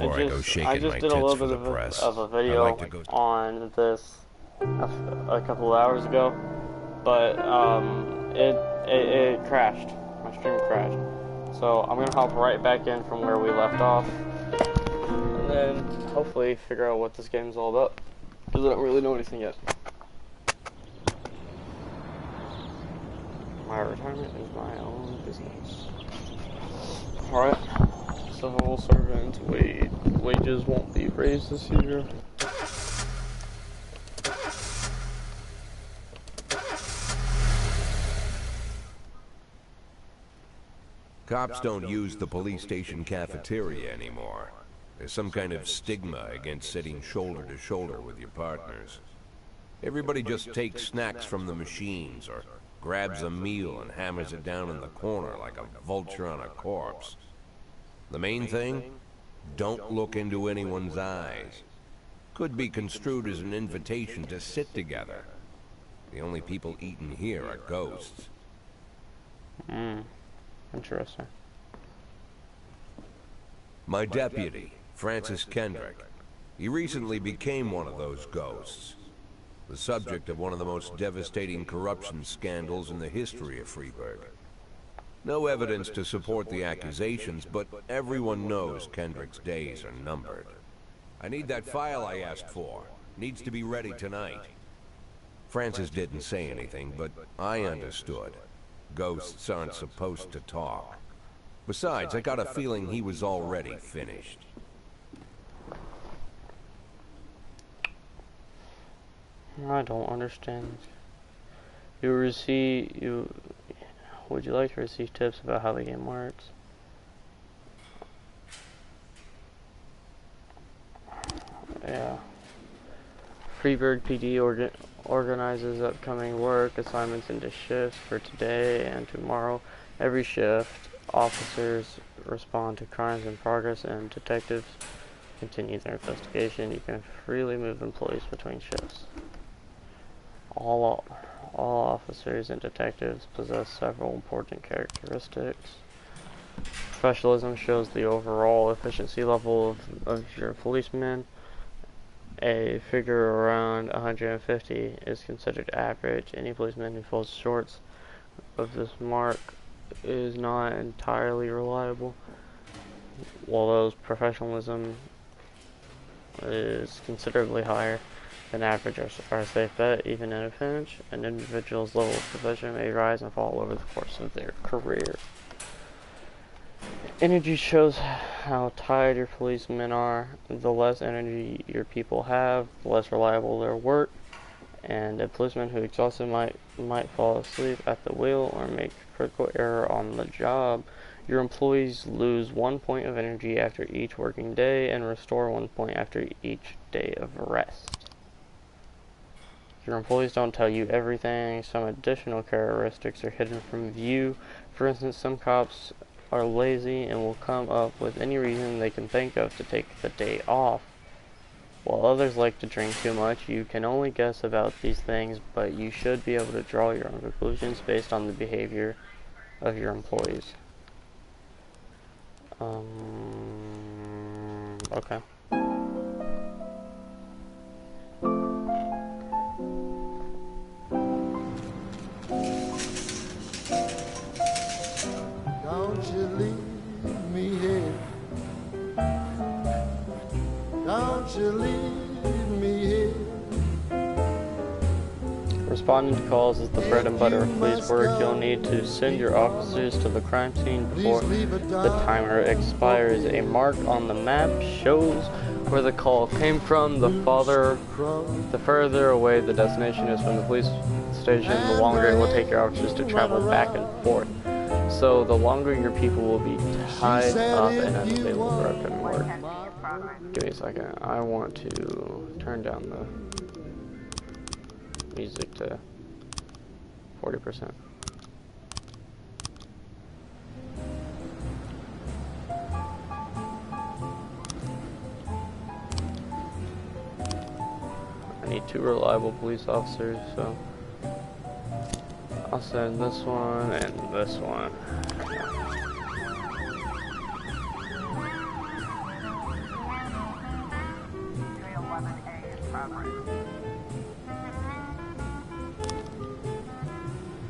before I go shaking I my just did tits a little for bit the press. of a I video like to go. on this a couple of hours ago, but it crashed. My stream crashed. So I'm gonna hop right back in from where we left off, and then hopefully figure out what this game's all about, because I don't really know anything yet. My retirement is my own business. Alright, civil servant wages won't be raised this year. Cops don't use the police station cafeteria anymore. There's some kind of stigma against sitting shoulder to shoulder with your partners. Everybody just takes snacks from the machines or grabs a meal and hammers it down in the corner like a vulture on a corpse. The main thing? Don't look into anyone's eyes. Could be construed as an invitation to sit together. The only people eating here are ghosts. Interesting. My deputy, Francis Kendrick. He recently became one of those ghosts. The subject of one of the most devastating corruption scandals in the history of Freeburg. No evidence to support the accusations, but everyone knows Kendrick's days are numbered. I need that file I asked for. Needs to be ready tonight. Francis didn't say anything, but I understood. Ghosts aren't supposed to talk. Besides, I got a feeling he was already finished. I don't understand. Would you like to receive tips about how the game works? Yeah. Freeburg PD organizes upcoming work assignments into shifts for today and tomorrow. Every shift, officers respond to crimes in progress and detectives continue their investigation. You can freely move employees between shifts. All officers and detectives possess several important characteristics. Professionalism shows the overall efficiency level of your policemen. A figure around 150 is considered average. Any policeman who falls short of this mark is not entirely reliable. While professionalism is considerably higher than average are a safe bet, even in a pinch. An individual's level of profession may rise and fall over the course of their career. Energy shows how tired your policemen are. The less energy your people have, the less reliable their work. And a policeman who exhausted might fall asleep at the wheel or make a critical error on the job. Your employees lose 1 point of energy after each working day and restore 1 point after each day of rest. Your employees don't tell you everything. Some additional characteristics are hidden from view. For instance, some cops are lazy and will come up with any reason they can think of to take the day off. While others like to drink too much, you can only guess about these things, but you should be able to draw your own conclusions based on the behavior of your employees. Okay. Don't you leave me here. Don't you leave me here. Responding to calls is the bread and butter of police work. You'll need to send your officers to the crime scene before the timer expires. A mark on the map shows where the call came from. The further away the destination is from the police station, the longer it will take your officers to travel back and forth. So the longer your people will be tied up and unavailable for upcoming work. Give me a second. I want to turn down the music to 40%. I need 2 reliable police officers, so I'll send this one and this one.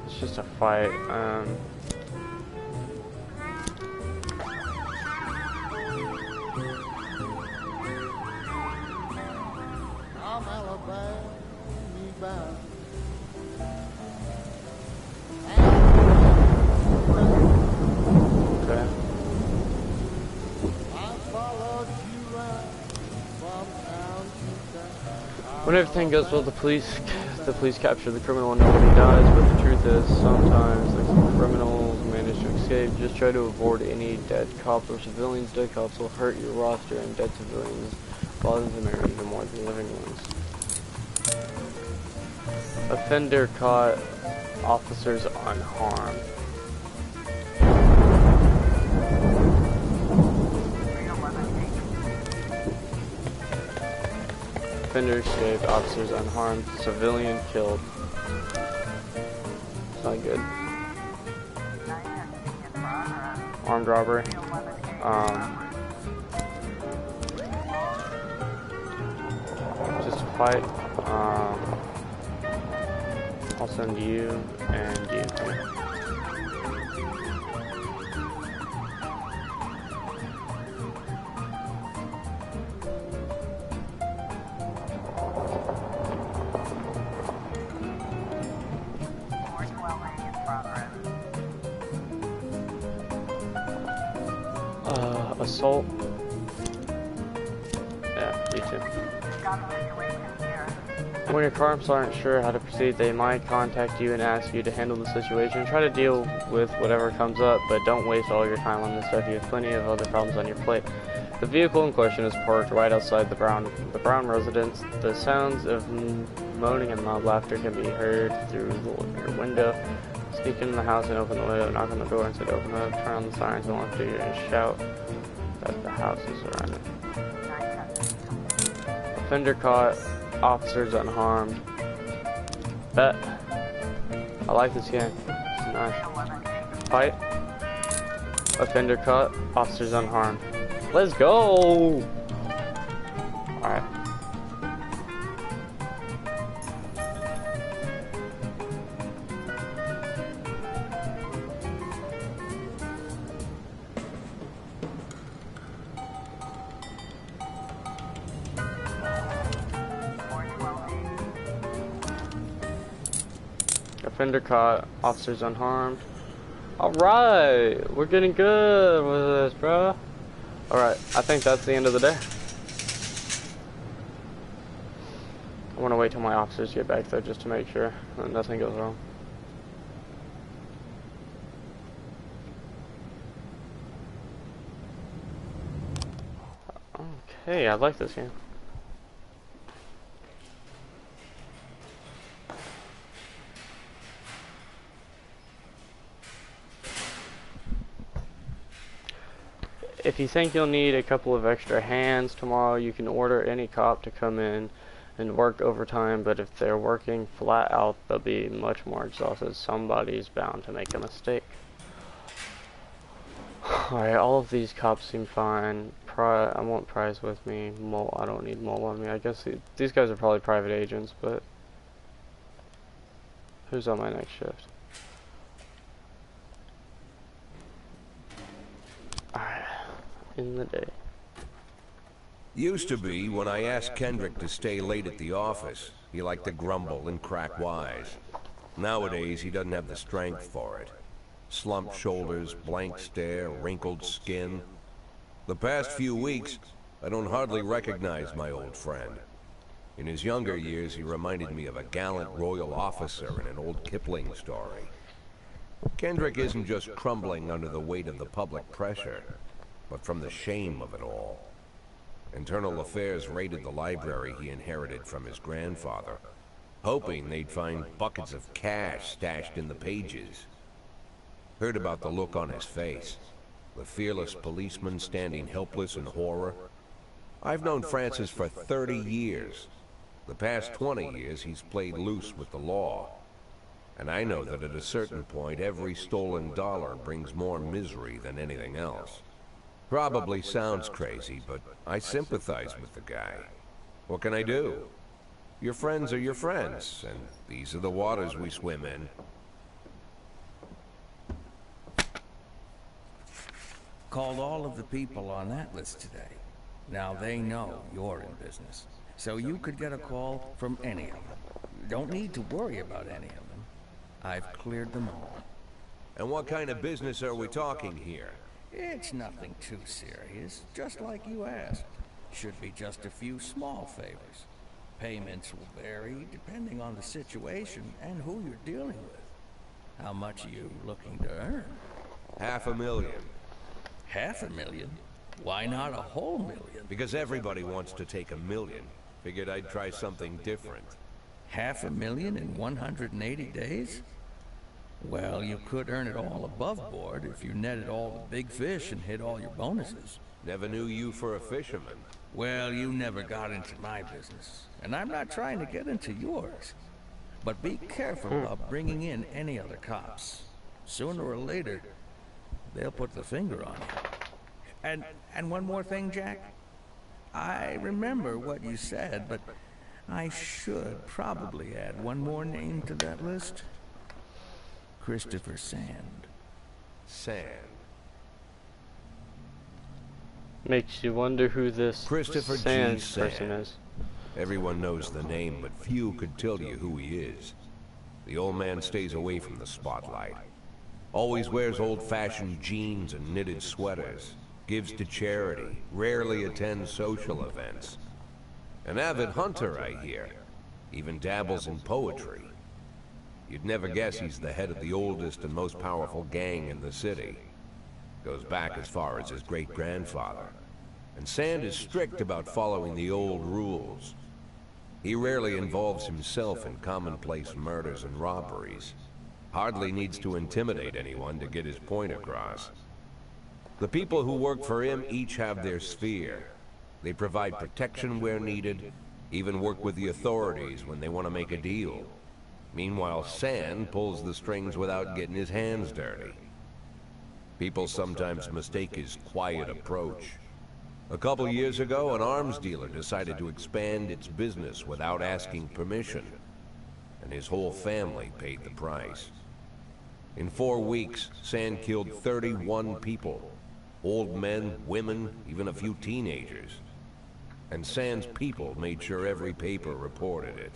It's just a fight. I'm Alabama bound. Okay. I followed you round from town to town. When everything goes well, the police capture the criminal and nobody dies, but the truth is, sometimes the criminals manage to escape. Just try to avoid any dead cops or civilians. Dead cops will hurt your roster, and dead civilians bother them even more than living ones. Offender caught, officers unharmed. Offender escaped, officers unharmed, civilian killed. It's not good. Armed robbery. Just a fight. I'll send you and you. Assault. Yeah, you too. When your crimes aren't sure how to proceed, they might contact you and ask you to handle the situation. Try to deal with whatever comes up, but don't waste all your time on this stuff. You have plenty of other problems on your plate. The vehicle in question is parked right outside the Brown residence. The sounds of moaning and loud laughter can be heard through your window. Sneak into the house and open the window, knock on the door and say open up, turn on the sirens and walk through and shout that the house is surrounded. Offender caught, officers unharmed. Bet. I like this game. It's nice. Fight. Offender caught, officers unharmed. Let's go! Alright. Offender caught, officers unharmed. Alright, we're getting good with this, bro. Alright, I think that's the end of the day. I want to wait till my officers get back there just to make sure that nothing goes wrong. Okay, I like this game. If you think you'll need a couple of extra hands tomorrow, you can order any cop to come in and work overtime, but if they're working flat out, they'll be much more exhausted. Somebody's bound to make a mistake. Alright, all of these cops seem fine. I want Price with me. I don't need Mole on me. I guess these guys are probably private agents, but who's on my next shift? Alright. In the day. Used to be, when I asked Kendrick to stay late at the office, he liked to grumble and crack wise. Nowadays, he doesn't have the strength for it. Slumped shoulders, blank stare, wrinkled skin. The past few weeks, I don't hardly recognize my old friend. In his younger years, he reminded me of a gallant royal officer in an old Kipling story. Kendrick isn't just crumbling under the weight of the public pressure, but from the shame of it all. Internal Affairs raided the library he inherited from his grandfather, hoping they'd find buckets of cash stashed in the pages. Heard about the look on his face, the fearless policeman standing helpless in horror. I've known Francis for 30 years. The past 20 years he's played loose with the law. And I know that at a certain point, every stolen dollar brings more misery than anything else. Probably sounds crazy, but I sympathize with the guy. What can I do? Your friends are your friends, and these are the waters we swim in. Called all of the people on that list today. Now they know you're in business. So you could get a call from any of them. You don't need to worry about any of them. I've cleared them all. And what kind of business are we talking here? It's nothing too serious, just like you asked. Should be just a few small favors. Payments will vary depending on the situation and who you're dealing with. How much are you looking to earn? $500,000. $500,000? Why not a whole million? Because everybody wants to take $1 million. Figured I'd try something different. $500,000 in 180 days? Well, you could earn it all above board if you netted all the big fish and hit all your bonuses. Never knew you for a fisherman. Well, you never got into my business, and I'm not trying to get into yours. But be careful about bringing in any other cops. Sooner or later, they'll put the finger on you. And one more thing, Jack. I remember what you said, but I should probably add one more name to that list. Christopher Sand. Sand. Makes you wonder who this Christopher G. Sand Sand. person is. Everyone knows the name, but few could tell you who he is. The old man stays away from the spotlight. Always wears old-fashioned jeans and knitted sweaters. Gives to charity. Rarely attends social events. An avid hunter, I hear. Even dabbles in poetry. You'd never guess he's the head of the oldest and most powerful gang in the city. Goes back as far as his great-grandfather. And Sand is strict about following the old rules. He rarely involves himself in commonplace murders and robberies. Hardly needs to intimidate anyone to get his point across. The people who work for him each have their sphere. They provide protection where needed, even work with the authorities when they want to make a deal. Meanwhile, Sand pulls the strings without getting his hands dirty. People sometimes mistake his quiet approach. A couple years ago, an arms dealer decided to expand its business without asking permission, and his whole family paid the price. In 4 weeks, Sand killed 31 people. Old men, women, even a few teenagers. And Sand's people made sure every paper reported it.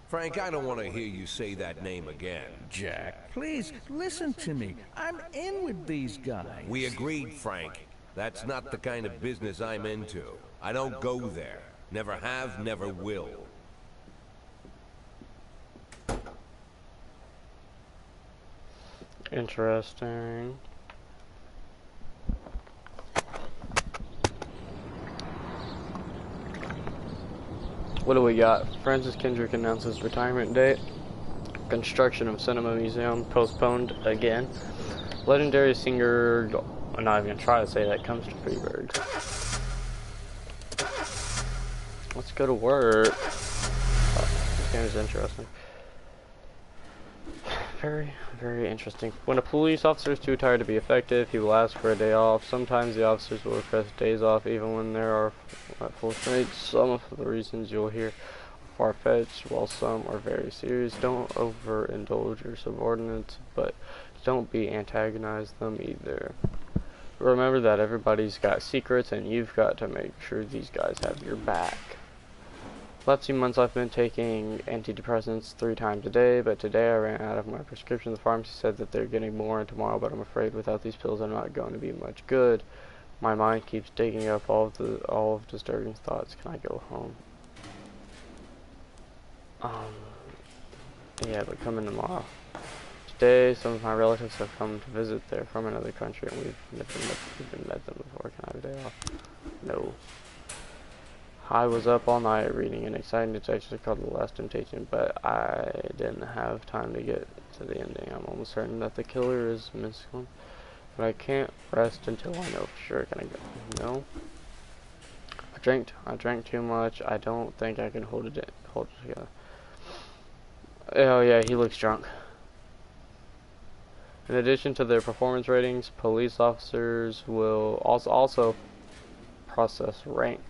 Frank, I don't want to hear you say that name again. Jack, please, listen to me. I'm in with these guys. We agreed, Frank. That's not the kind of business I'm into. I don't go there. Never have, never will. Interesting. What do we got? Francis Kendrick announces retirement date. Construction of Cinema Museum postponed again. Legendary singer, I'm not even gonna try to say that, comes to Freeburg. Let's go to work. Oh, this game is interesting. Very, very interesting. When a police officer is too tired to be effective, he will ask for a day off. Sometimes the officers will request days off even when there are at full strength. Some of the reasons you'll hear are far-fetched, while some are very serious. Don't overindulge your subordinates, but don't be antagonize them either. Remember that everybody's got secrets, and you've got to make sure these guys have your back. Last few months I've been taking antidepressants 3 times a day, but today I ran out of my prescription. The pharmacy said that they're getting more in tomorrow, but I'm afraid without these pills I'm not going to be much good. My mind keeps digging up all of disturbing thoughts. Can I go home? Yeah, but come in tomorrow. Today, some of my relatives have come to visit. They're from another country, and we've never met them before. Can I have a day off? No. I was up all night reading an exciting detective called The Last Temptation, but I didn't have time to get to the ending. I'm almost certain that the killer is Miskun, but I can't rest until I know for sure. Can I go? No. I drank too much. I don't think I can hold it together. Oh yeah, he looks drunk. In addition to their performance ratings, police officers will also process rank.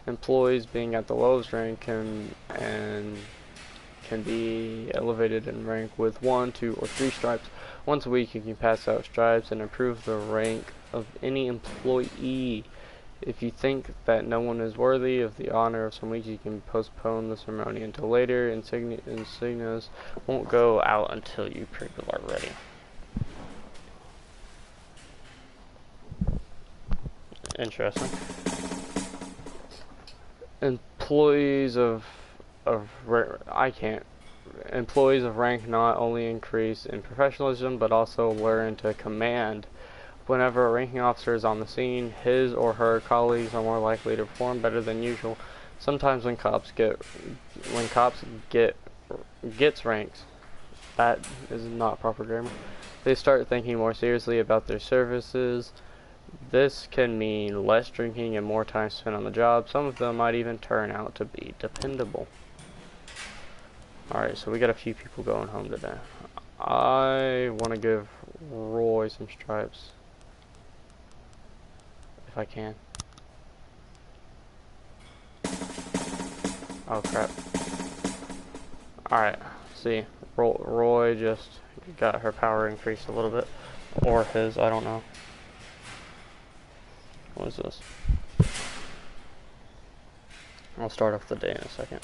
Employees being at the lowest rank can be elevated in rank with 1, 2, or 3 stripes. Once a week you can pass out stripes and improve the rank of any employee. If you think that no one is worthy of the honor of some weeks, you can postpone the ceremony until later. Insignias won't go out until you people are ready. Interesting. Employees of employees of rank not only increase in professionalism but also learn to command. Whenever a ranking officer is on the scene, his or her colleagues are more likely to perform better than usual. Sometimes when cops gets ranks, that is not proper grammar, they start thinking more seriously about their services. This can mean less drinking and more time spent on the job. Some of them might even turn out to be dependable. Alright, so we got a few people going home today. I want to give Roy some stripes. If I can. Oh crap. Alright, see. Roy just got her power increased a little bit. Or his, I don't know. What is this? I'll start off the day in a second.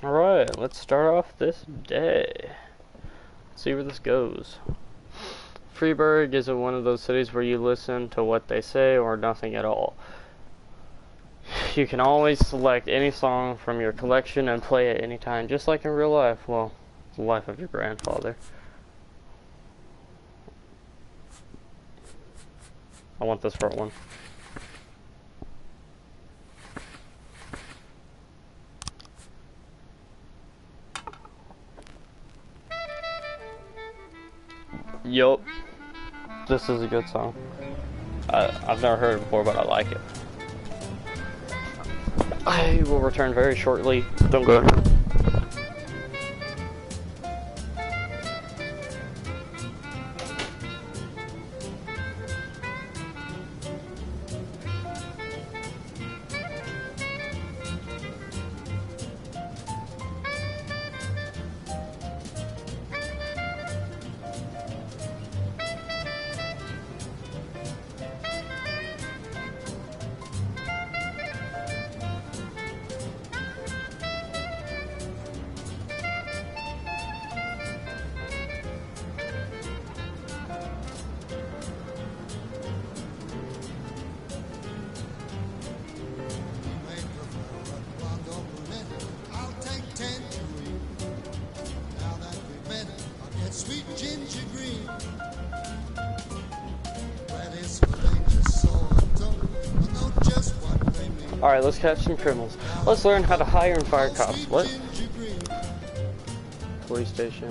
Alright, let's start off this day. Let's see where this goes. Freeburg is one of those cities where you listen to what they say or nothing at all. You can always select any song from your collection and play it anytime, just like in real life. Well, the life of your grandfather. I want this front one. Yup. This is a good song. I've never heard it before, but I like it. I will return very shortly. Don't go. Alright, let's catch some criminals. Let's learn how to hire and fire cops. What? Police station.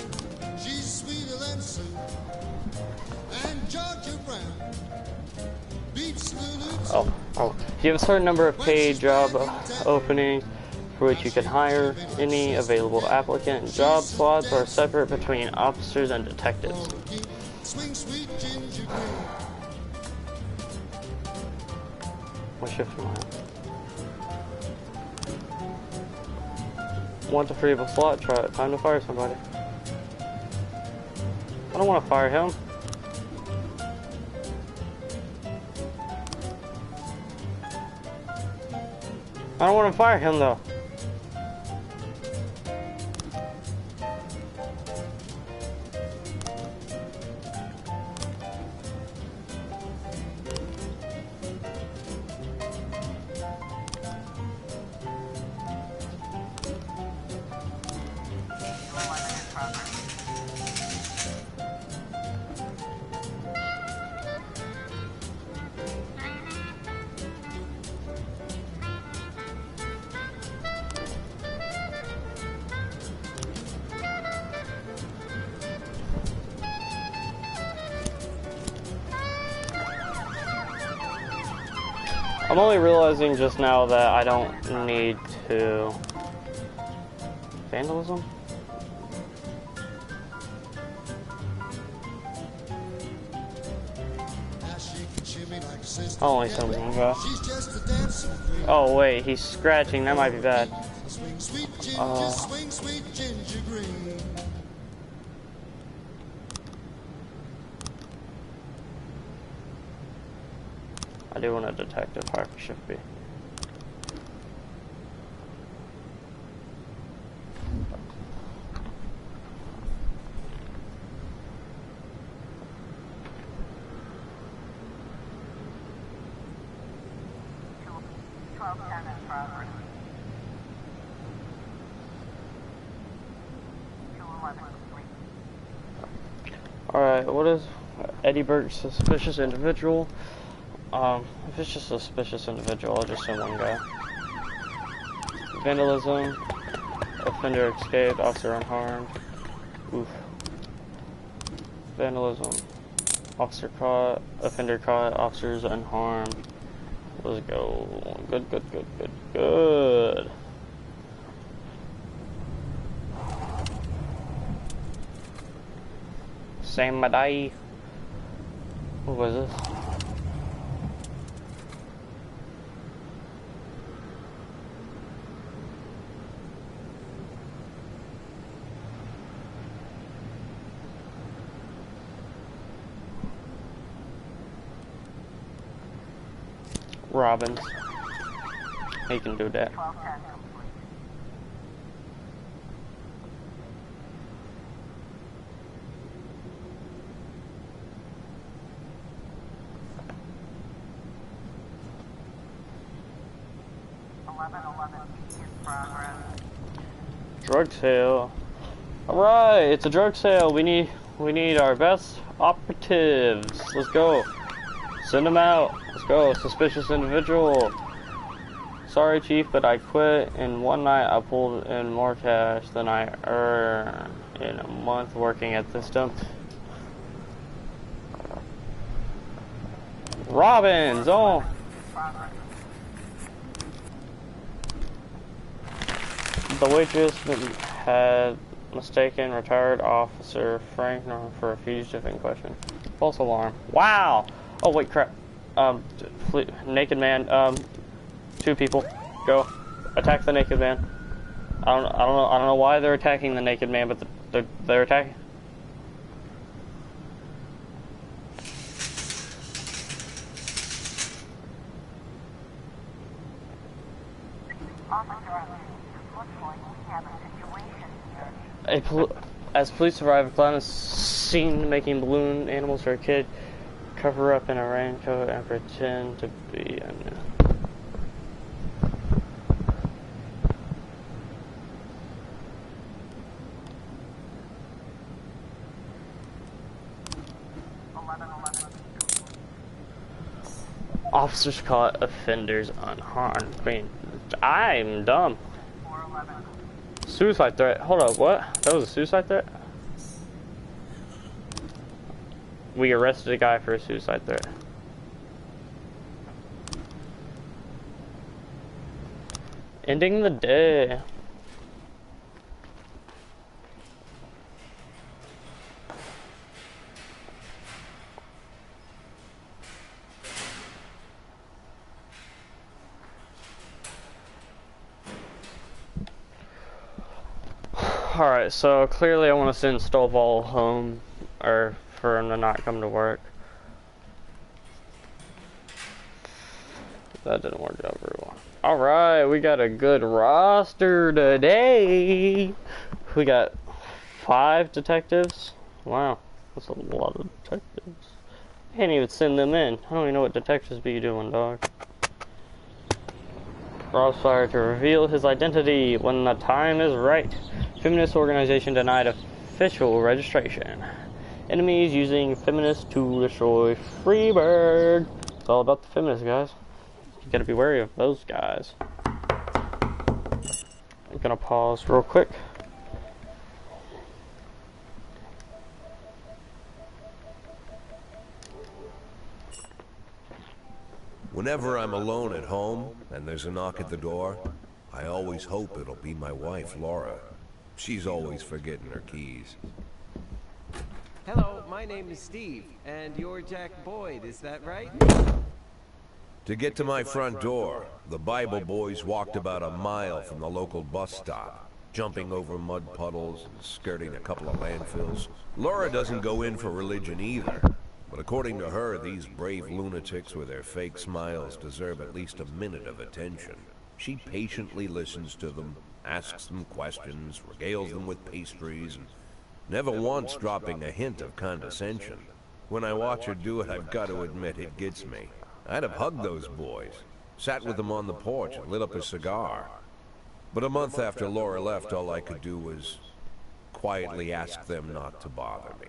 Oh. You have a certain number of paid job openings for which you can hire. Any available applicant. Job slots are separate between officers and detectives. What shift am I on? Want to free up a slot? Try it. Time to fire somebody. I don't want to fire him. I don't want to fire him though. I'm only realizing just now that I don't need to... Vandalism? Only someone guy. Oh wait, he's scratching. That might be bad. I do want a detective. Harper should be. Alright, what is Eddie Burke's suspicious individual? If it's just a suspicious individual, I'll just send one guy. Vandalism, offender escaped, officer unharmed. Oof. Vandalism, officer caught, offender caught, officers unharmed. Let's go. Good, good, good, good, good. Same Madai. What was this? Robbins. He can do that. Drug sale. Alright, it's a drug sale. We need our best operatives. Let's go. Send them out. Let's go. Suspicious individual. Sorry, Chief, but I quit. In one night, I pulled in more cash than I earned in a month working at this dump. Robbins! Oh! The waitress had mistaken retired officer Frank Norman for a fugitive in question. False alarm. Wow! Oh wait, crap. Naked man. 2 people. Go. Attack the naked man. I don't know why they're attacking the naked man, but they're attacking. As police arrive, a clown is seen making balloon animals for a kid. Cover up in a raincoat and pretend to be a new. Officers caught offenders unharmed. I mean, I'm dumb. Suicide threat. Hold up, what? That was a suicide threat? We arrested a guy for a suicide threat. Ending the day. Alright, so clearly I want to send Stovall home, or for him to not come to work. That didn't work out very well. Alright, we got a good roster today. We got 5 detectives. Wow, that's a lot of detectives. Can't even send them in. I don't even know what detectives be doing, dog. Rob's fired to reveal his identity when the time is right. Feminist organization denied official registration. Enemies using feminists to destroy Freeburg. It's all about the feminists, guys. You gotta be wary of those guys. I'm gonna pause real quick. Whenever I'm alone at home and there's a knock at the door, I always hope it'll be my wife, Laura. She's always forgetting her keys. Hello, my name is Steve, and you're Jack Boyd, is that right? To get to my front door, the Bible boys walked about a mile from the local bus stop, jumping over mud puddles and skirting a couple of landfills. Laura doesn't go in for religion either, but according to her, these brave lunatics with their fake smiles deserve at least a minute of attention. She patiently listens to them, asks them questions, regales them with pastries, and never once dropping a hint of condescension. When I watch her do it, I've got to admit it gets me. I'd have hugged those boys, sat with them on the porch and lit up a cigar. But a month after Laura left, all I could do was quietly ask them not to bother me.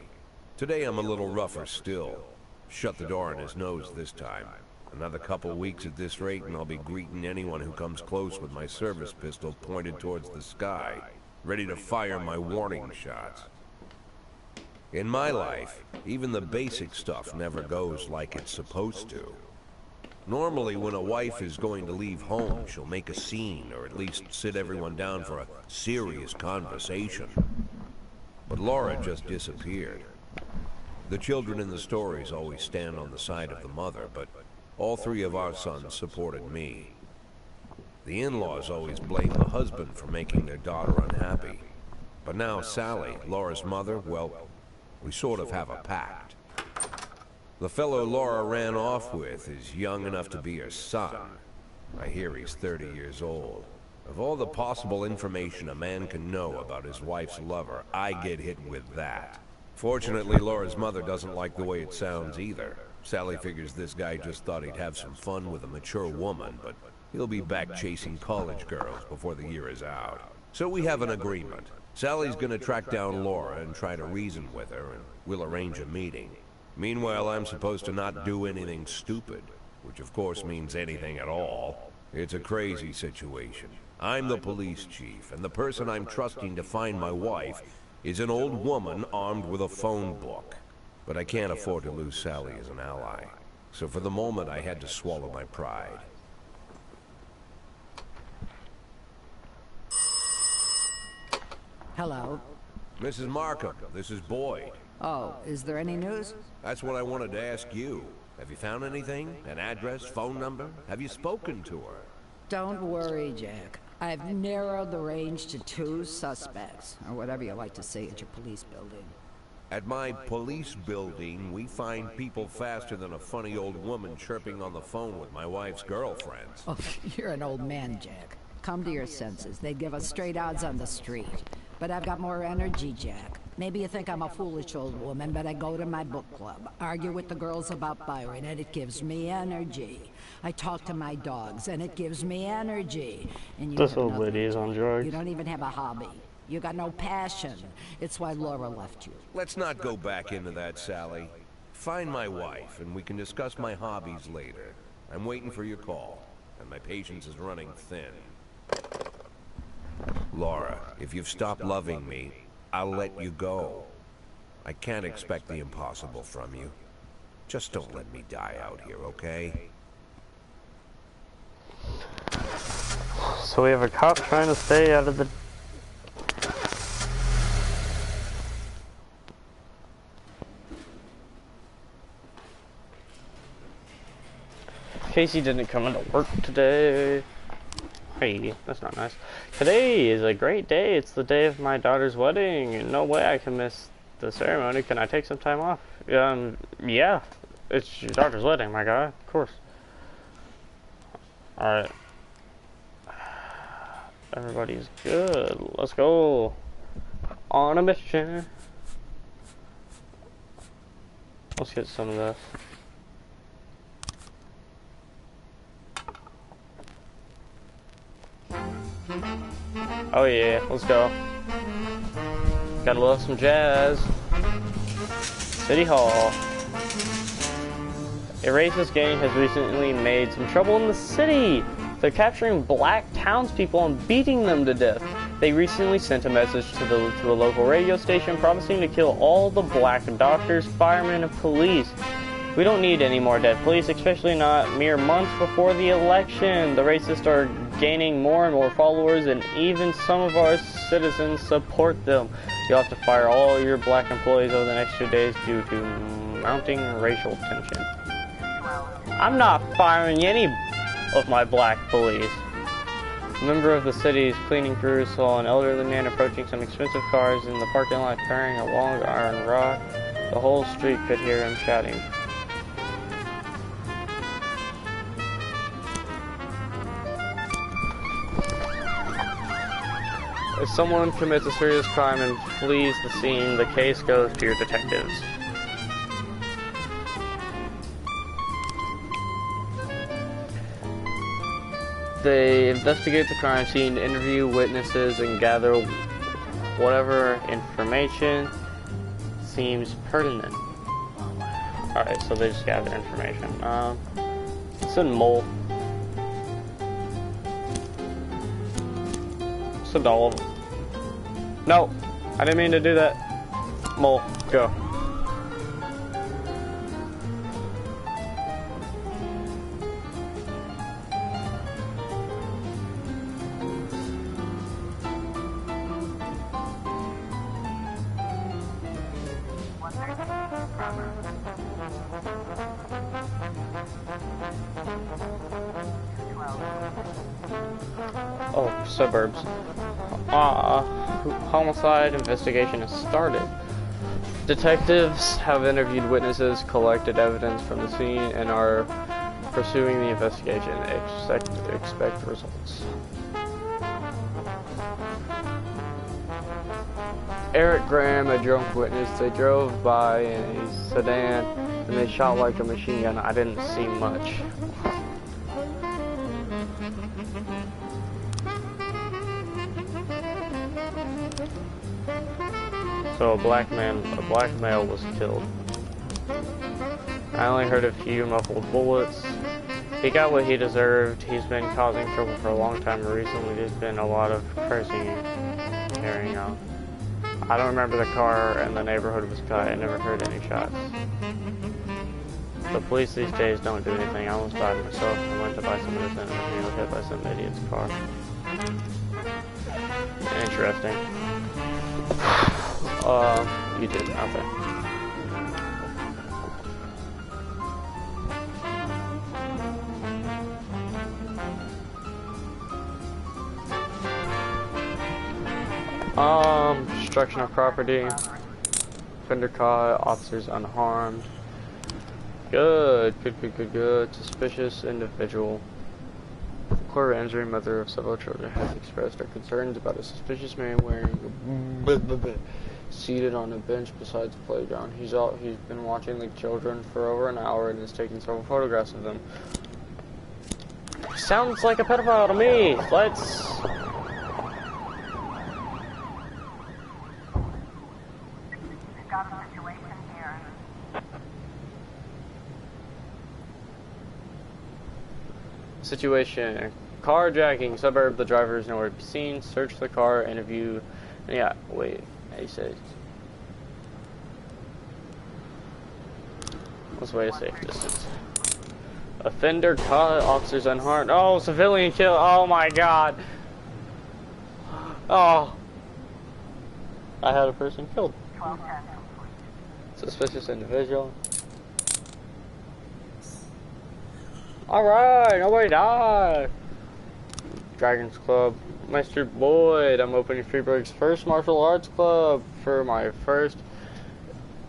Today I'm a little rougher still. Shut the door on his nose this time. Another couple weeks at this rate and I'll be greeting anyone who comes close with my service pistol pointed towards the sky, ready to fire my warning shots. In my life, even the basic stuff never goes like it's supposed to. Normally, when a wife is going to leave home, she'll make a scene, or at least sit everyone down for a serious conversation. But Laura just disappeared. The children in the stories always stand on the side of the mother, but all three of our sons supported me. The in-laws always blame the husband for making their daughter unhappy. But now Sally, Laura's mother, well, we sort of have a pact. The fellow Laura ran off with is young enough to be her son. I hear he's 30 years old. Of all the possible information a man can know about his wife's lover, I get hit with that. Fortunately, Laura's mother doesn't like the way it sounds either. Sally figures this guy just thought he'd have some fun with a mature woman, but he'll be back chasing college girls before the year is out. So we have an agreement. Sally's gonna track down Laura and try to reason with her, and we'll arrange a meeting. Meanwhile, I'm supposed to not do anything stupid, which of course means anything at all. It's a crazy situation. I'm the police chief, and the person I'm trusting to find my wife is an old woman armed with a phone book. But I can't afford to lose Sally as an ally. So for the moment, I had to swallow my pride. Hello. Mrs. Markham, this is Boyd. Oh, is there any news? That's what I wanted to ask you. Have you found anything? An address, phone number? Have you spoken to her? Don't worry, Jack. I've narrowed the range to 2 suspects, or whatever you like to say at your police building. At my police building, we find people faster than a funny old woman chirping on the phone with my wife's girlfriends. Oh, you're an old man, Jack. Come to your senses. They'd give us straight odds on the street. But I've got more energy, Jack. Maybe you think I'm a foolish old woman, but I go to my book club, argue with the girls about Byron, and it gives me energy. I talk to my dogs, and it gives me energy. And you This have old nothing. lady is on drugs. You don't even have a hobby. You got no passion. It's why Laura left you. Let's not go back into that, Sally. Find my wife, and we can discuss my hobbies later. I'm waiting for your call, and my patience is running thin. Laura, if you've stopped loving me, I'll let you go. I can't expect the impossible from you. Just don't let me die out here, okay? So we have a cop trying to stay out of the... Casey didn't come into work today. Hey, that's not nice. Today is a great day. It's the day of my daughter's wedding. No way I can miss the ceremony. Can I take some time off? Yeah. It's your daughter's wedding, my guy. Of course. Alright. Everybody's good. Let's go. On a mission. Let's get some of this. Oh yeah, let's go. Gotta love some jazz. City Hall. A racist gang has recently made some trouble in the city. They're capturing black townspeople and beating them to death. They recently sent a message to a local radio station promising to kill all the black doctors, firemen, and police We don't need any more dead police, especially not mere months before the election. The racists are gaining more and more followers, and even some of our citizens support them. You'll have to fire all your black employees over the next 2 days due to mounting racial tension. I'm not firing any of my black police. A member of the city's cleaning crew saw an elderly man approaching some expensive cars in the parking lot carrying a long iron rod. The whole street could hear him shouting. If someone commits a serious crime and flees the scene, the case goes to your detectives. They investigate the crime scene, interview witnesses, and gather whatever information seems pertinent. Alright, so they just gather information. Send mole. Send all of them. No! I didn't mean to do that. Mole, go. Oh, suburbs. Homicide investigation has started. Detectives have interviewed witnesses, collected evidence from the scene, and are pursuing the investigation. Expect results. Eric Graham, a drunk witness. They drove by in a sedan and they shot like a machine gun. I didn't see much. So a black male was killed. I only heard a few muffled bullets. He got what he deserved. He's been causing trouble for a long time. Recently there's been a lot of cursing and carrying on. I don't remember the car and the neighborhood was cut. I never heard any shots. The police these days don't do anything. I almost died myself. I went to buy some medicine and was nearly hit by some idiot's car. Interesting. You did nothing. Destruction of property. Offender caught, officers unharmed. Good. Suspicious individual. Cora Ensery, mother of several children, has expressed her concerns about a suspicious man wearing seated on a bench beside the playground. He's been watching the children for over an hour and is taking several photographs of them. Sounds like a pedophile to me. Let's... Situation. Carjacking. Suburb. The driver is nowhere to be seen. Search the car. Interview. Yeah, wait. He said... Let's wait a safe distance. Offender caught. Officers unharmed. Oh, civilian kill. Oh my god. Oh. I had a person killed. Suspicious individual. Alright, nobody died. Dragons Club. Mr. Boyd, I'm opening Freeburg's first martial arts club. For my first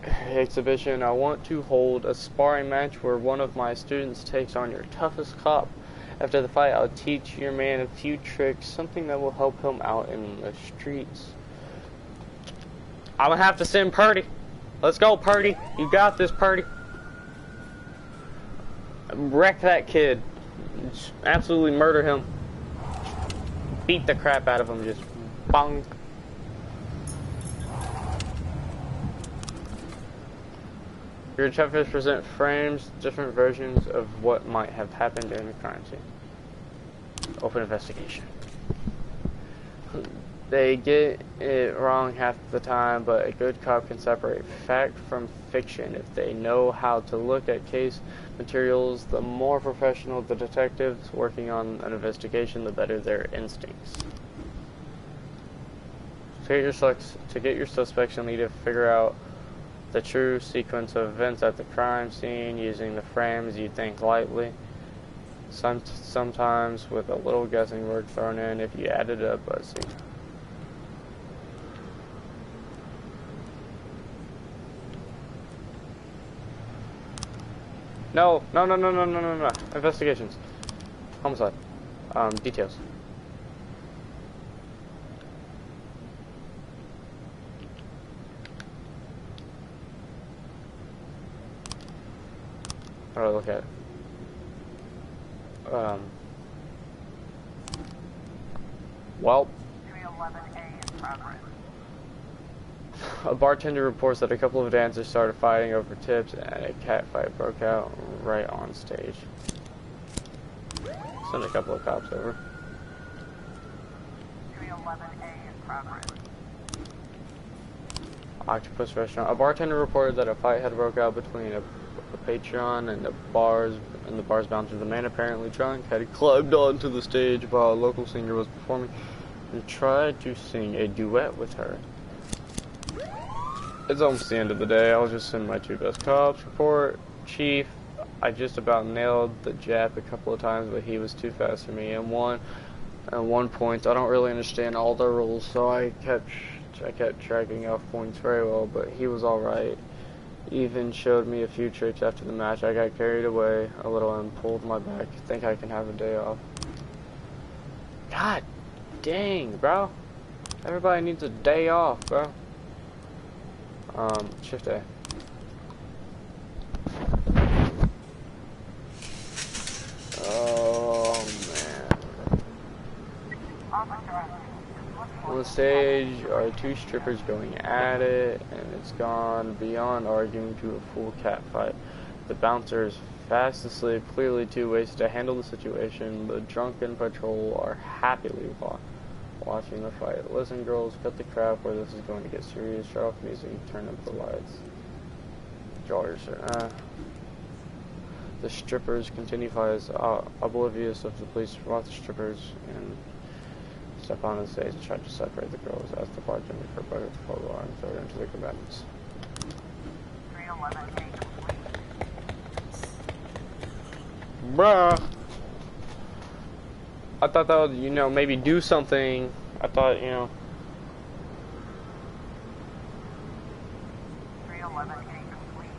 exhibition, I want to hold a sparring match where one of my students takes on your toughest cop. After the fight, I'll teach your man a few tricks, something that will help him out in the streets. I'm gonna have to send Purdy. Let's go, Purdy. You got this, Purdy. Wreck that kid. Just absolutely murder him. Beat the crap out of him. Just bong. Your detectives present frames, different versions of what might have happened during the crime scene. Open investigation. They get it wrong half the time, but a good cop can separate fact from fiction if they know how to look at case materials. The more professional the detectives working on an investigation, the better their instincts. To get your suspects, you'll need to figure out the true sequence of events at the crime scene using the frames you think lightly. Sometimes with a little guessing work thrown in if you add it up, but see. No. Investigations. Homicide. Details. How do I look at it? Well. A bartender reports that a couple of dancers started fighting over tips and a cat fight broke out right on stage. Send a couple of cops over. 311A in progress. Octopus Restaurant. A bartender reported that a fight had broke out between a patron and the bar's bouncer. The man, apparently drunk, had climbed onto the stage while a local singer was performing and tried to sing a duet with her. It's almost the end of the day. I'll just send my 2 best cops report. Chief, I just about nailed the Jap a couple of times, but he was too fast for me. And at one point, I don't really understand all the rules, so I kept tracking off points very well, but he was alright. Even showed me a few tricks after the match. I got carried away a little and pulled my back. Think I can have a day off. God dang, bro. Everybody needs a day off, bro. Shift A. Oh, man. On the stage are 2 strippers going at it, and it's gone beyond arguing to a full cat fight. The bouncer is fast asleep, clearly too wasted to handle the situation. The drunken patrol are happily watching the fight. Listen, girls, cut the crap where this is going to get serious. Shut off music, turn up the lights. Draw your shirt. The strippers continue fights, oblivious of the police. Watch the strippers and step on the stage and try to separate the girls. Ask the bartender for a bucket of photo and throw it into the combatants. 311A complete. Bruh. I thought that would, maybe do something. I thought, 311A complete.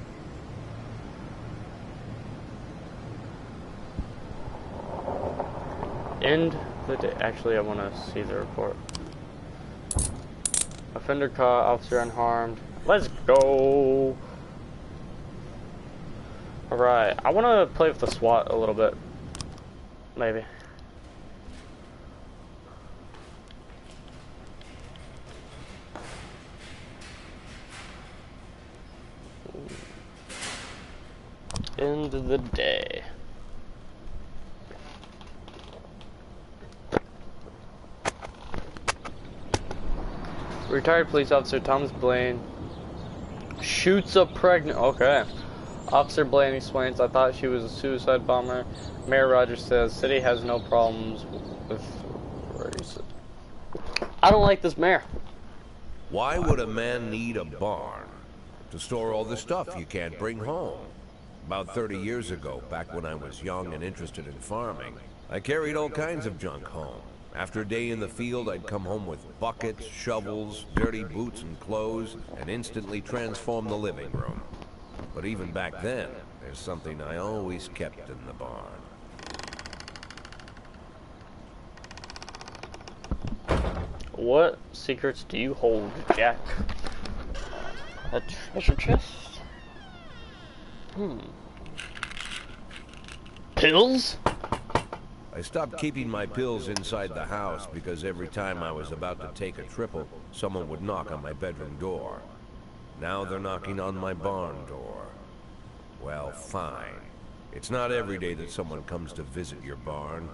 End the day. Actually, I want to see the report. Offender caught, officer unharmed. Let's go. Alright, I want to play with the SWAT a little bit. Maybe. End of the day. Retired police officer Thomas Blaine shoots a pregnant. Okay. Officer Blaine explains, I thought she was a suicide bomber. Mayor Rogers says, city has no problems with racism. I don't like this mayor. Why would a man need a barn? To store all the stuff you can't bring home. About 30 years ago, back when I was young and interested in farming, I carried all kinds of junk home. After a day in the field, I'd come home with buckets, shovels, dirty boots and clothes, and instantly transform the living room. But even back then, there's something I always kept in the barn. What secrets do you hold, Jack? A treasure chest? Pills? I stopped keeping my pills inside the house because every time I was about to take a triple, someone would knock on my bedroom door. Now they're knocking on my barn door. Well, fine. It's not every day that someone comes to visit your barn.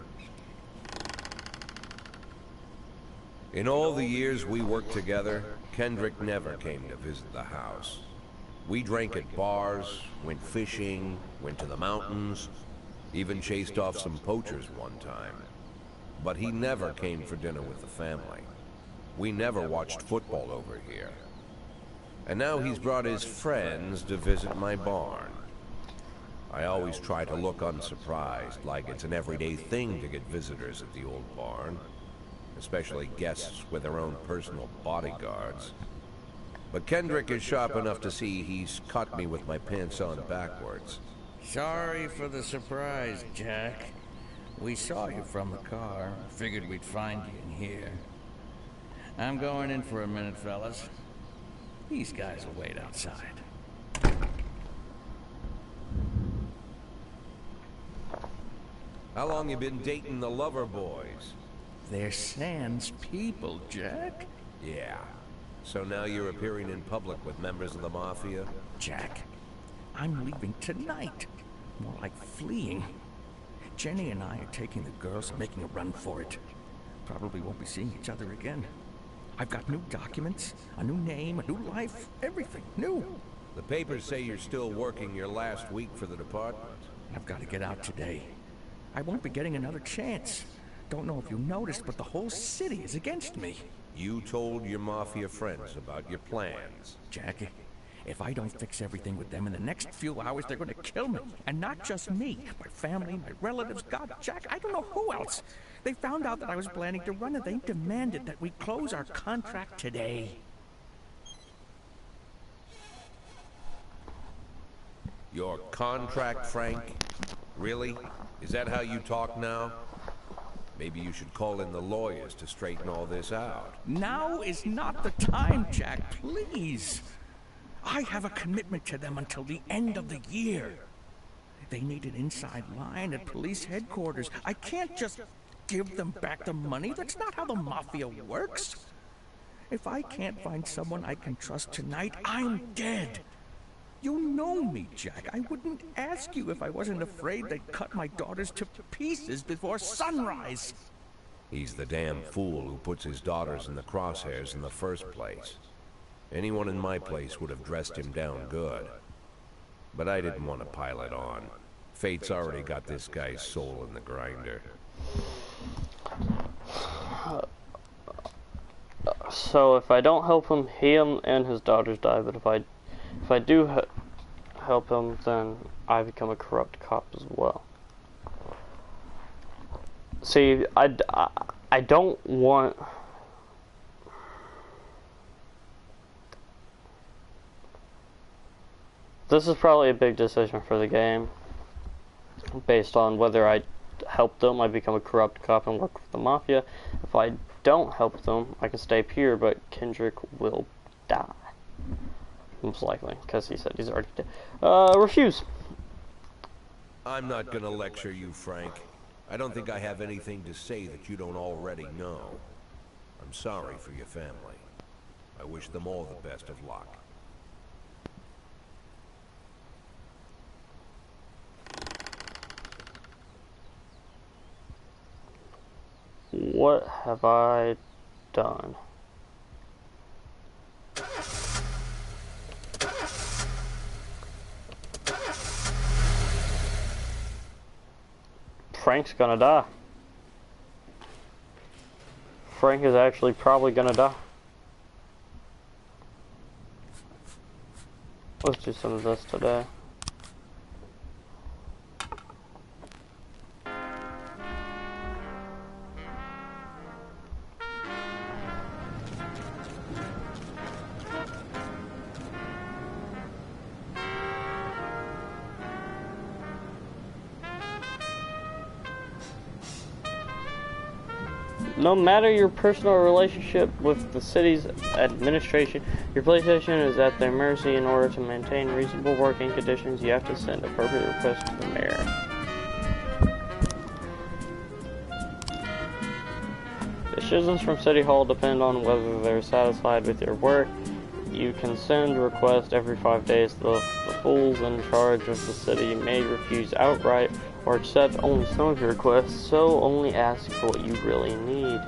In all the years we worked together, Kendrick never came to visit the house. We drank at bars, went fishing, went to the mountains, even chased off some poachers one time. But he never came for dinner with the family. We never watched football over here. And now he's brought his friends to visit my barn. I always try to look unsurprised, like it's an everyday thing to get visitors at the old barn, especially guests with their own personal bodyguards. But Kendrick is sharp enough to see he's caught me with my pants on backwards. Sorry for the surprise, Jack. We saw you from the car. Figured we'd find you in here. I'm going in for a minute, fellas. These guys will wait outside. How long you been dating the lover boys? They're Sans people, Jack. Yeah. So now you're appearing in public with members of the Mafia? Jack, I'm leaving tonight. More like fleeing. Jenny and I are taking the girls and making a run for it. Probably won't be seeing each other again. I've got new documents, a new name, a new life, everything new. The papers say you're still working your last week for the department. I've got to get out today. I won't be getting another chance. Don't know if you noticed, but the whole city is against me. You told your Mafia friends about your plans. Jackie, if I don't fix everything with them in the next few hours, they're going to kill me. And not just me. My family, my relatives, God, Jack, I don't know who else. They found out that I was planning to run and they demanded that we close our contract today. Your contract, Frank? Really? Is that how you talk now? Maybe you should call in the lawyers to straighten all this out. Now is not the time, Jack, please. I have a commitment to them until the end of the year. They need an inside line at police headquarters. I can't just give them back the money. That's not how the Mafia works. If I can't find someone I can trust tonight, I'm dead. You know me, Jack. I wouldn't ask you if I wasn't afraid they'd cut my daughters to pieces before sunrise. He's the damn fool who puts his daughters in the crosshairs in the first place. Anyone in my place would have dressed him down good. But I didn't want to pile it on. Fate's already got this guy's soul in the grinder. So if I don't help him, he and his daughters die. But if I do help him, then I become a corrupt cop as well. See, I don't want. This is probably a big decision for the game, based on whether I help them, I become a corrupt cop and work with the Mafia. If I don't help them, I can stay pure, but Kendrick will die. Most likely, because he said he's already dead. Refuse. I'm not gonna lecture you, Frank. I don't think I have anything to say that you don't already know. I'm sorry for your family. I wish them all the best of luck. What have I done? Frank's gonna die. Frank is actually probably gonna die. Let's do some of this today. No matter your personal relationship with the city's administration, your PlayStation is at their mercy. In order to maintain reasonable working conditions, you have to send appropriate requests to the mayor. Decisions from City Hall depend on whether they're satisfied with your work. You can send requests every 5 days. The fools in charge of the city may refuse outright or accept only some of your requests, so only ask for what you really need.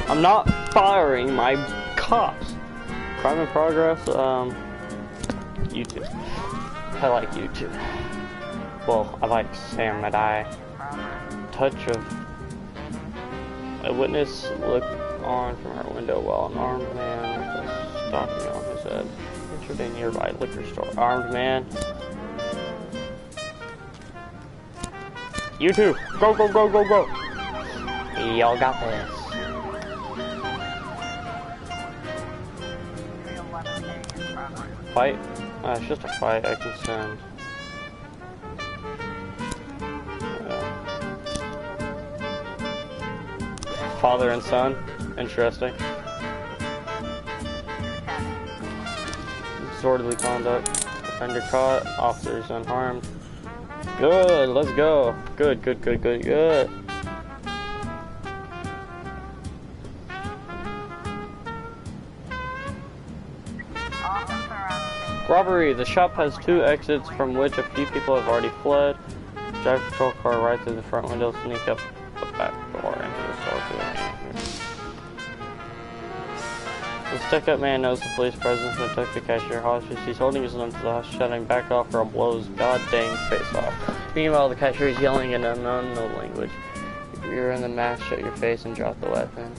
I'm not firing my cops. Crime in progress, YouTube. I like YouTube. Well, I like Sam Madai. Touch of a witness looked on from her window while an armed man was stalking on his head. Entered a nearby liquor store. Armed man. You two, go, go, go, go, go. Y'all got this. 311A in progress. Fight? It's just a fight. I can send. Father and son. Interesting. Disorderly conduct. Offender caught. Officers unharmed. Good. Let's go. Good, good, good, good, good. Officer on scene. Robbery. The shop has 2 exits from which a few people have already fled. Drive patrol car right through the front window, sneak up the back door into the store. The stick-up man knows the police presence and took the cashier hostage. He's holding his gun to the house, shouting, "Back off or I'll blow his goddamn face off." Meanwhile, the cashier is yelling in an unknown language. If you're in the mask, shut your face and drop the weapon.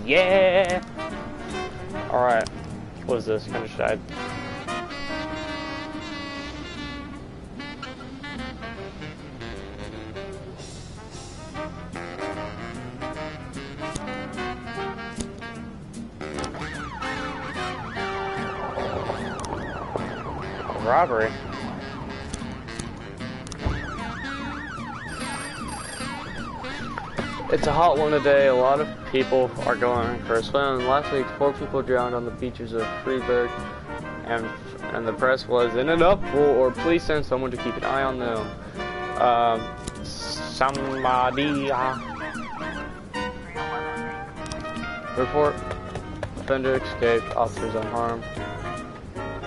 Yeah! Alright. What is this? Finish died. Robbery. It's a hot one today. A lot of people are going for a swim. Last week, 4 people drowned on the beaches of Freeburg, and the press was in an uproar. Please send someone to keep an eye on them. Somebody. 311A. Report. Offender escaped. Officers unharmed.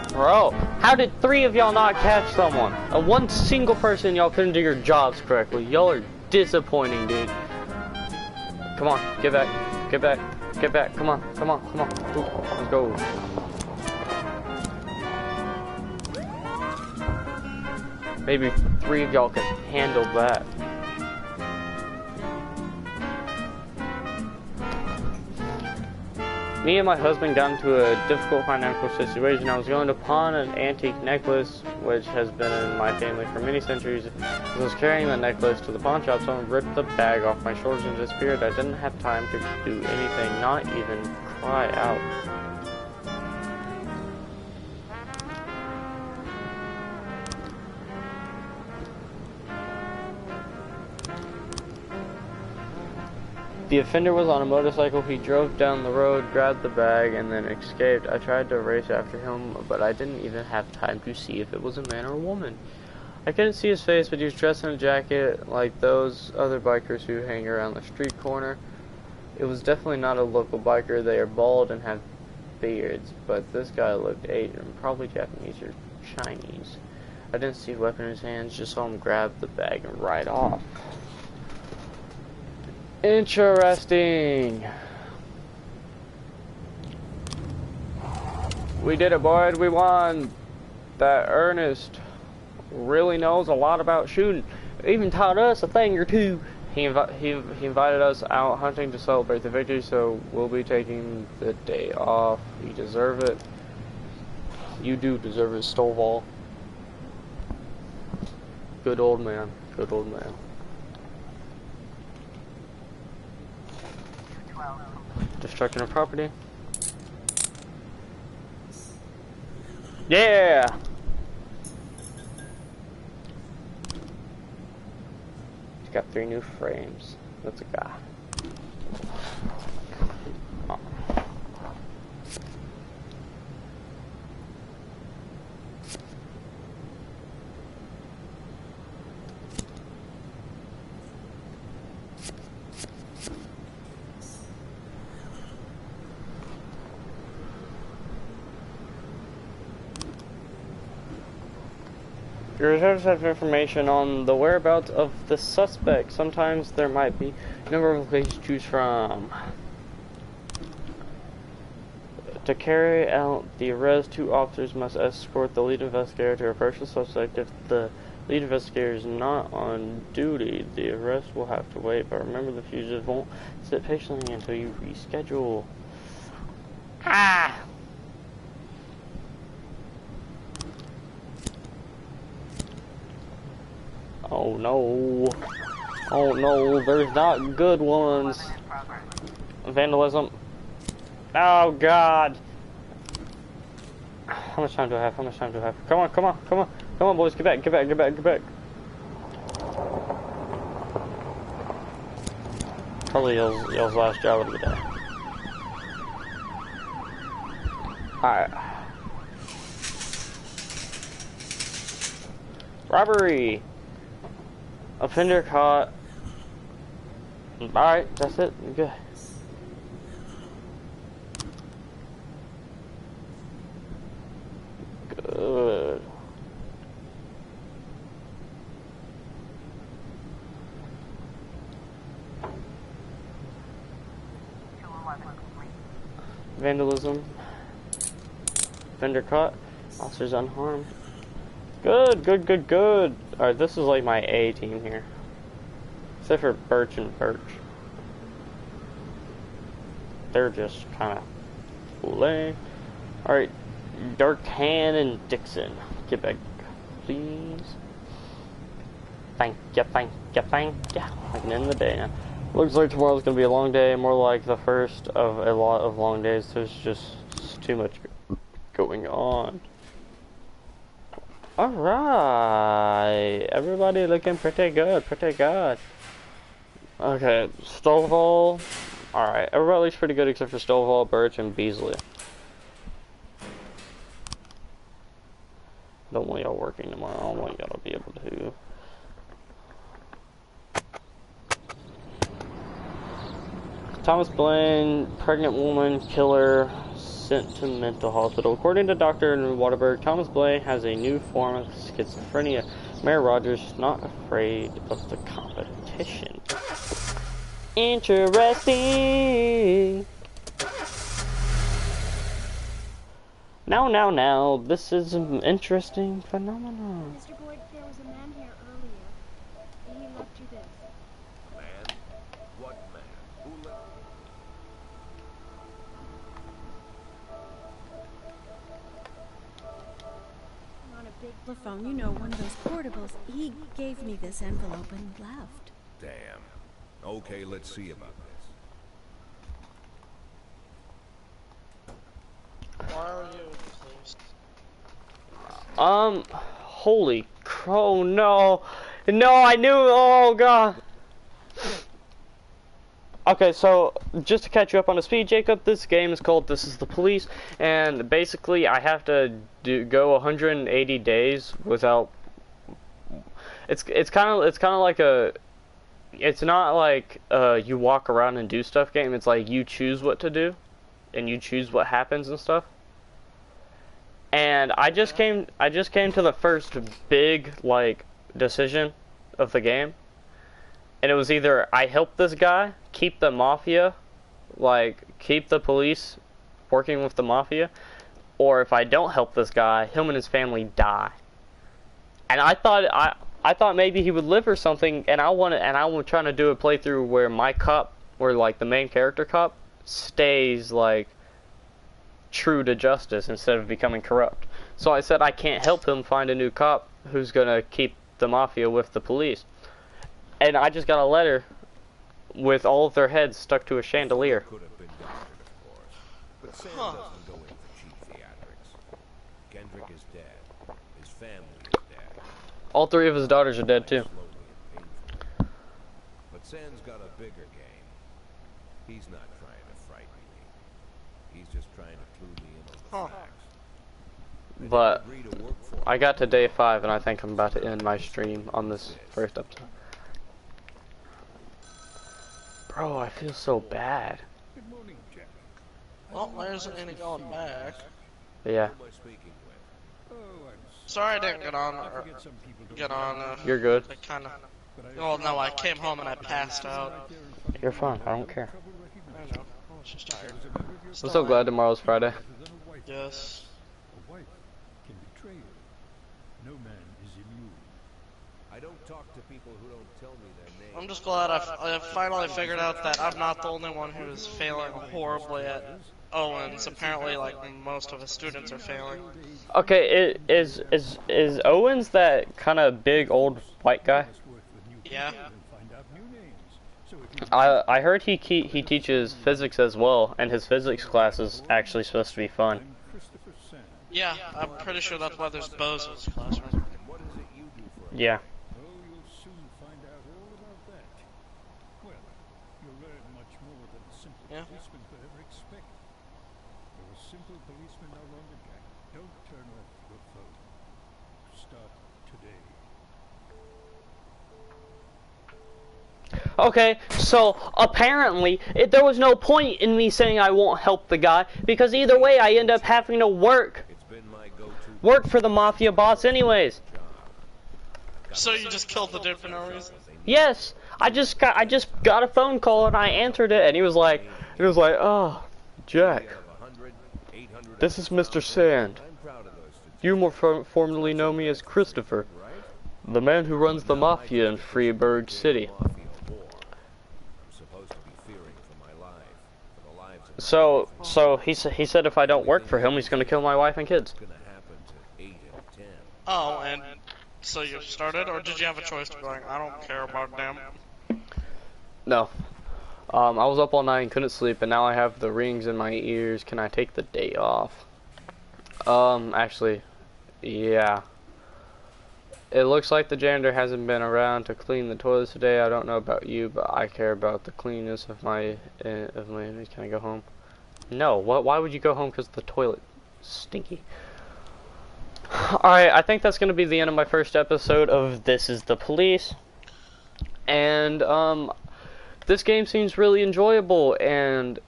Bro, how did 3 of y'all not catch someone? One single person, y'all couldn't do your jobs correctly. Y'all are disappointing, dude. Come on, get back, get back, get back. Come on, come on, come on. Ooh, let's go. Maybe 3 of y'all can handle that. Me and my husband got into a difficult financial situation. I was going to pawn an antique necklace, which has been in my family for many centuries. As I was carrying the necklace to the pawn shop, someone ripped the bag off my shoulders and disappeared. I didn't have time to do anything, not even cry out. The offender was on a motorcycle. He drove down the road, grabbed the bag, and then escaped. I tried to race after him, but I didn't even have time to see if it was a man or a woman. I couldn't see his face, but he was dressed in a jacket like those other bikers who hang around the street corner. It was definitely not a local biker. They are bald and have beards, but this guy looked Asian, probably Japanese or Chinese. I didn't see a weapon in his hands, just saw him grab the bag and ride off. Interesting. We did it, boys. We won. That Ernest really knows a lot about shooting. Even taught us a thing or two. He invited us out hunting to celebrate the victory, so we'll be taking the day off. You deserve it. You do deserve it, Stovall. Good old man. Good old man. Destruction of property. Yeah! He's got 3 new frames. That's a guy. Oh. Your reserves have information on the whereabouts of the suspect. Sometimes there might be a number of locations to choose from. To carry out the arrest, 2 officers must escort the lead investigator to approach the suspect. If the lead investigator is not on duty, the arrest will have to wait. But remember, the fugitive won't sit patiently until you reschedule. Ah! Oh no. Oh no, there's not good ones. In progress. Vandalism. Oh god. How much time do I have? How much time do I have? Come on, come on, come on. Come on, boys, get back, get back, get back, get back. Probably y'all's last job of the day. Alright. Robbery. Offender caught. Alright, that's it. Good. Good. Vandalism. Offender caught. Officers unharmed. Good, good, good, good. Alright, this is like my A team here. Except for Birch and Birch. They're just kind of lame. Alright, Darkhan and Dixon. Get back, please. Thank ya, thank ya, thank ya. I can end the day now. Looks like tomorrow's gonna be a long day, more like the first of a lot of long days. There's just too much going on. Alright, everybody looking pretty good, pretty good. Okay, Stovall. Alright, everybody looks pretty good except for Stovall, Birch, and Beasley. Don't want y'all working tomorrow, I want y'all to be able to. Thomas Blaine, pregnant woman, killer, sent to mental hospital. According to Dr. Waterberg, Thomas Blaine has a new form of schizophrenia. Mayor Rogers is not afraid of the competition. Interesting. Now, this is an interesting phenomenon. Mr. Boyd, there was a man here earlier. He left you this. Man? What man? Who left? On a big Telephone, you know, one of those portables. He gave me this envelope and left. Damn. Okay, let's see about this. Why are you, please? Holy crow, no. No, I knew, oh god. Okay, so, just to catch you up on the speed, Jacob, this game is called This Is the Police, and basically I have to go 180 days without... It's kind of like a... It's not like you walk around and do stuff game, it's like you choose what to do, and you choose what happens and stuff. And I just came to the first big, like, decision of the game. And it was either I help this guy, keep the mafia, like, keep the police working with the mafia, or if I don't help this guy, him and his family die. And I thought maybe he would live or something, and I was trying to do a playthrough where my cop, where like the main character cop, stays like true to justice instead of becoming corrupt. So I said I can't help him find a new cop who's gonna keep the mafia with the police. And I just got a letter with all of their heads stuck to a chandelier. Could have been doctored, of course. But Sam doesn't go in for cheap theatrics. Kendrick is All three of his daughters are dead too. slowly and painfully. But Sen's got a bigger game. He's not trying to frighten me. He's just trying to clue me in on the facts. But Agree to work for I got to day 5 and I think I'm about to end my stream on this first episode. Bro, I feel so bad. Well, there's any going back. But yeah, Who am I speaking with? Sorry I didn't get on. you're good. I kind of. Well, no, I came home and I passed out. You're fine. I don't care. I know. I was just tired. I'm so glad tomorrow's Friday. Yes. I don't talk to people who don't tell me their name. I'm just glad I finally figured out that I'm not the only one who is failing horribly at Owens. Apparently, like, most of his students are failing. Okay, is Owens that kind of big old white guy? Yeah. I heard he teaches physics as well, and his physics class is actually supposed to be fun. Yeah, I'm pretty sure that's why there's bows in his classroom. Yeah. Yeah. Okay, so apparently there was no point in me saying I won't help the guy, because either way I end up having to work for the mafia boss anyways. So you just killed the dude for no reason? Yes, I just got a phone call and I answered it, and he was like, "Oh, Jack, this is Mr. Sand. You more formerly know me as Christopher, the man who runs the mafia in Freeburg City." So he said if I don't work for him, he's gonna kill my wife and kids. Oh, and so you started, or did you have a choice to be like, I don't care about them? No. I was up all night and couldn't sleep, and now I have the rings in my ears. Can I take the day off? Actually, yeah. It looks like the janitor hasn't been around to clean the toilets today. I don't know about you, but I care about the cleanness of my. Can I go home? No. Why would you go home? Because the toilet stinky. Alright, I think that's going to be the end of my first episode of This Is the Police. And, this game seems really enjoyable, and,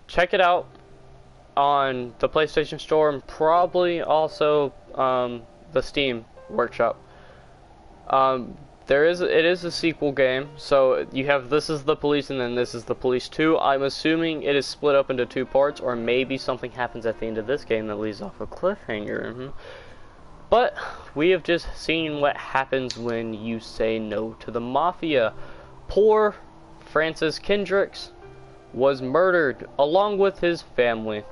check it out on the PlayStation Store, and probably also, the Steam Workshop. It is a sequel game, so you have This Is the Police and then This Is the Police 2. I'm assuming it is split up into 2 parts, or maybe something happens at the end of this game that leaves off a cliffhanger. But we have just seen what happens when you say no to the mafia. Poor Francis Kendricks was murdered along with his family.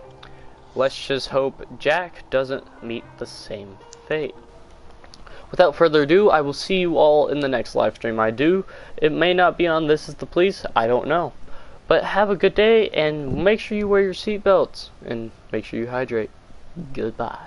Let's just hope Jack doesn't meet the same fate. Without further ado, I will see you all in the next live stream I do. It may not be on This Is the Police, I don't know. But have a good day, and make sure you wear your seatbelts, and make sure you hydrate. Goodbye.